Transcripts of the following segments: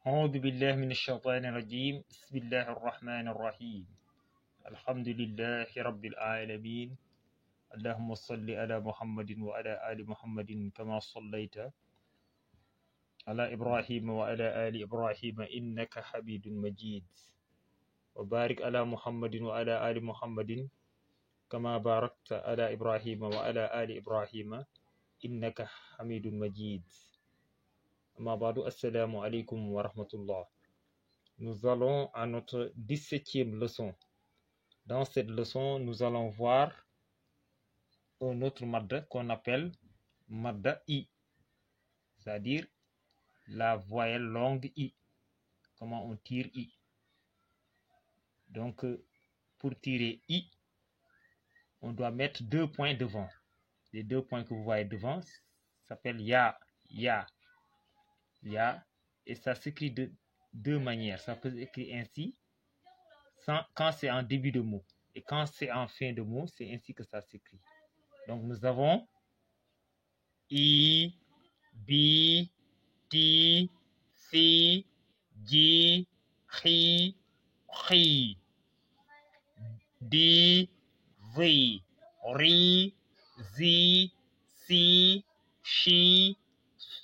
أعوذ بالله من الشيطان الرجيم بسم الله الرحمن الرحيم الحمد لله رب العالمين اللهم صل على محمد وعلى آل محمد كما صليت على إبراهيم وعلى آل إبراهيم إنك حميد مجيد وبارك على محمد وعلى آل محمد كما باركت على إبراهيم وعلى آل إبراهيم إنك حميد مجيد أما بعد السلام عليكم ورحمة الله. Nous allons à notre 17e leçon. Dans cette leçon, nous allons voir un autre madda qu'on appelle madda I, c'est-à-dire la voyelle longue I. Comment on tire I. Donc, pour tirer I, on doit mettre 2 points devant. Les 2 points que vous voyez devant s'appellent Ya, Ya, Ya, et ça s'écrit de 2 manières. Ça peut s'écrire ainsi, quand c'est en début de mot. Et quand c'est en fin de mot, c'est ainsi que ça s'écrit. Donc nous avons I, B, T, C, J, X, X, D, V, R, Z, C, Sh,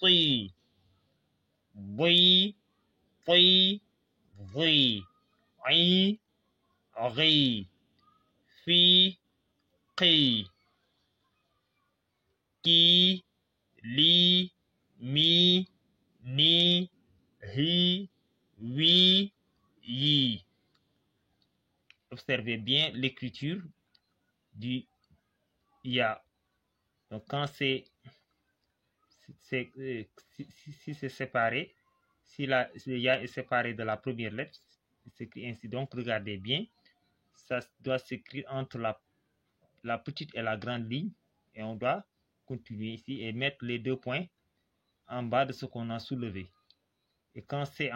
C, V, P, V, I, R, F, Q, Ki, Li, Mi, Ni, Hi, Wi, Yi. Observez bien l'écriture du Ya. Donc quand si c'est séparé, si le Ya est séparé de la première lettre, il s'écrit ainsi. Donc regardez bien, ça doit s'écrire entre la petite et la grande ligne, et on doit continuer ici et mettre les 2 points en bas de ce qu'on a soulevé. Et quand c'est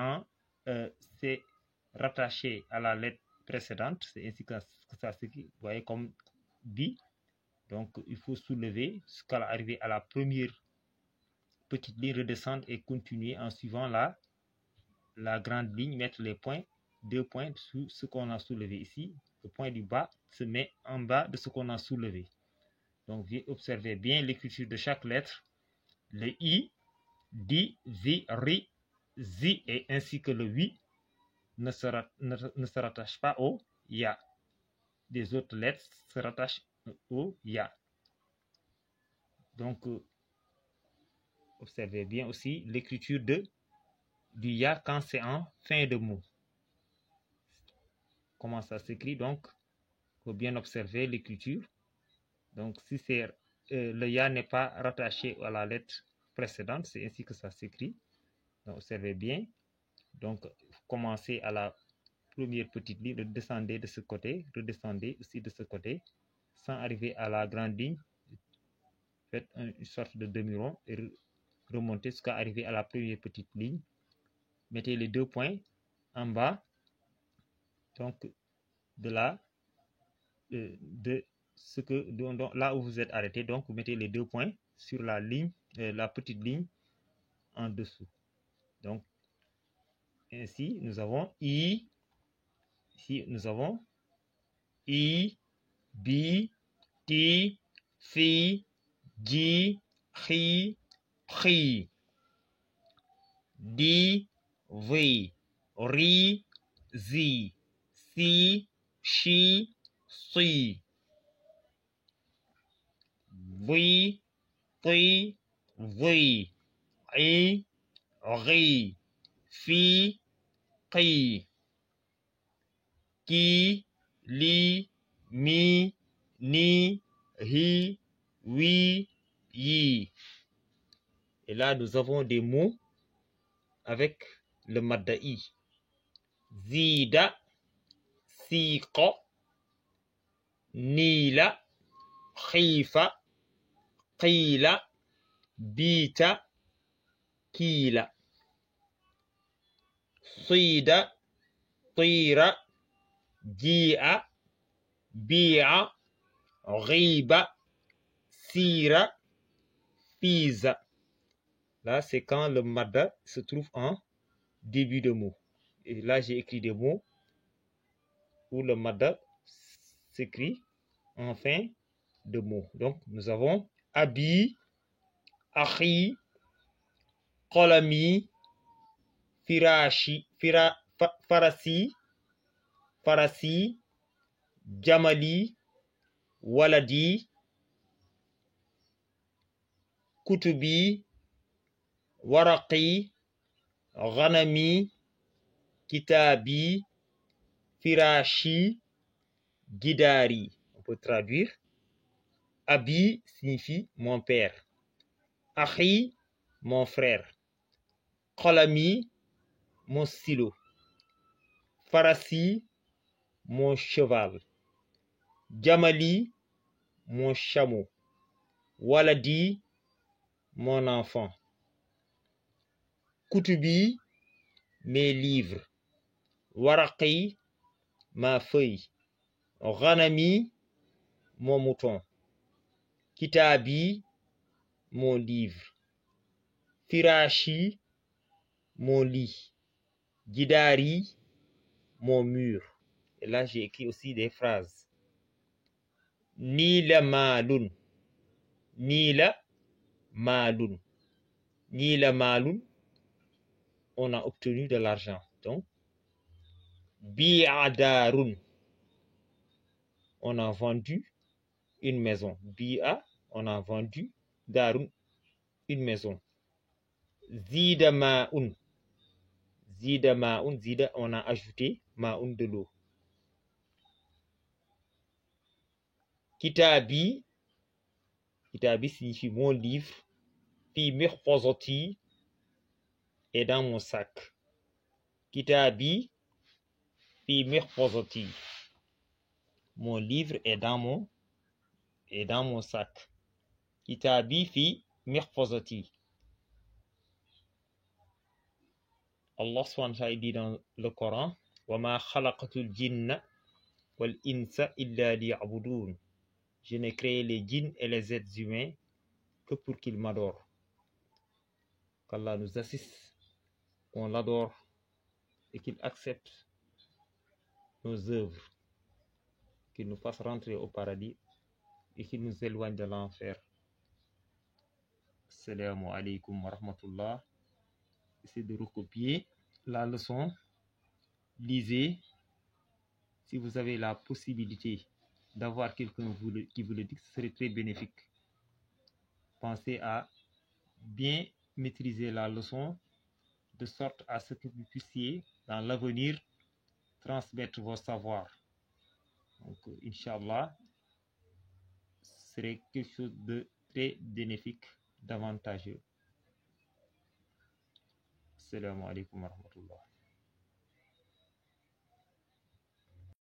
rattaché à la lettre précédente, c'est ainsi que ça s'écrit, vous voyez, comme B. Donc il faut soulever jusqu'à arriver à la première petite ligne, redescendre et continuer en suivant la grande ligne, mettre les points, 2 points sur ce qu'on a soulevé ici. Le point du bas se met en bas de ce qu'on a soulevé. Donc observez bien l'écriture de chaque lettre. Le I, D, V, R, Z et ainsi que le wi ne se rattache pas au Ya. Les autres lettres se rattachent au Ya. Donc, observez bien aussi l'écriture du Ya quand c'est en fin de mot. Comment ça s'écrit? Donc, il faut bien observer l'écriture. Donc, si le Ya n'est pas rattaché à la lettre précédente, c'est ainsi que ça s'écrit. Donc, observez bien. Donc, commencez à la première petite ligne, redescendez de ce côté, redescendez aussi de ce côté, sans arriver à la grande ligne. Faites une sorte de demi-rond et remontez jusqu'à arriver à la première petite ligne. Mettez les 2 points en bas, donc là où vous êtes arrêté. Donc vous mettez les 2 points sur la ligne, la petite ligne en dessous. Donc ainsi nous avons I. Ici nous avons I, B, T, C, J, X, X, D, V, R, Z, C, Sh, C, V, P, V, I, R, F, Q, Ki, Li, Mi, Ni, Hi, Wi, Yi. Et là, nous avons des mots avec le madda I. Zida, Siqa, Nila, Khifa, Qila, Bita, Kila. Sida, Tira, Jia, Bia, Riba, Sira, Pisa. Là, c'est quand le madda se trouve en début de mot. Et là, j'ai écrit des mots où le madda s'écrit en fin de mot. Donc, nous avons abi, akhi, qalami, farasi, jamali, waladi, kutubi, waraqi, ghanami, kitabi, firashi, gidari. On peut traduire. Abi signifie mon père. Akhi, mon frère. Qalami, mon stylo. Farasi, mon cheval. Jamali, mon chameau. Waladi, mon enfant. Kutubi, mes livres. Waraqi, ma feuille. Ghanami, mon mouton. Kitabi, mon livre. Firashi, mon lit. Gidari, mon mur. Et là, j'ai écrit aussi des phrases. Nila malun. Nila malun. Nila malun. On a obtenu de l'argent. Donc, bi'adarun. On a vendu une maison. Bi'a, on a vendu. Darun, une maison. Zida ma'un. Zida ma'un. Zida, on a ajouté ma'un de l'eau. Kitabi. Kitabi signifie mon livre. Fi mikhfazati est dans mon sac. Kitabi fi mikhfazati. Mon livre est dans mon sac. Kitabi fi mikhfazati. Allah subhanahu wa ta'ala dit dans le Coran, wa ma khalaqatul jinna wal insa illa liya'budun. Je n'ai créé les djinns et les êtres humains que pour qu'ils m'adorent. Qu'Allah nous assiste, qu'on l'adore et qu'il accepte nos œuvres, qu'il nous fasse rentrer au paradis et qu'il nous éloigne de l'enfer. Assalamu alaikum wa rahmatullah. Essayez de recopier la leçon. Lisez. Si vous avez la possibilité d'avoir quelqu'un qui vous le dit, ce serait très bénéfique. Pensez à bien maîtriser la leçon de sorte à ce que vous puissiez dans l'avenir transmettre vos savoirs. Donc, Inch'Allah, ce serait quelque chose de très bénéfique, d'avantageux. Assalamu alaikum wa rahmatullah.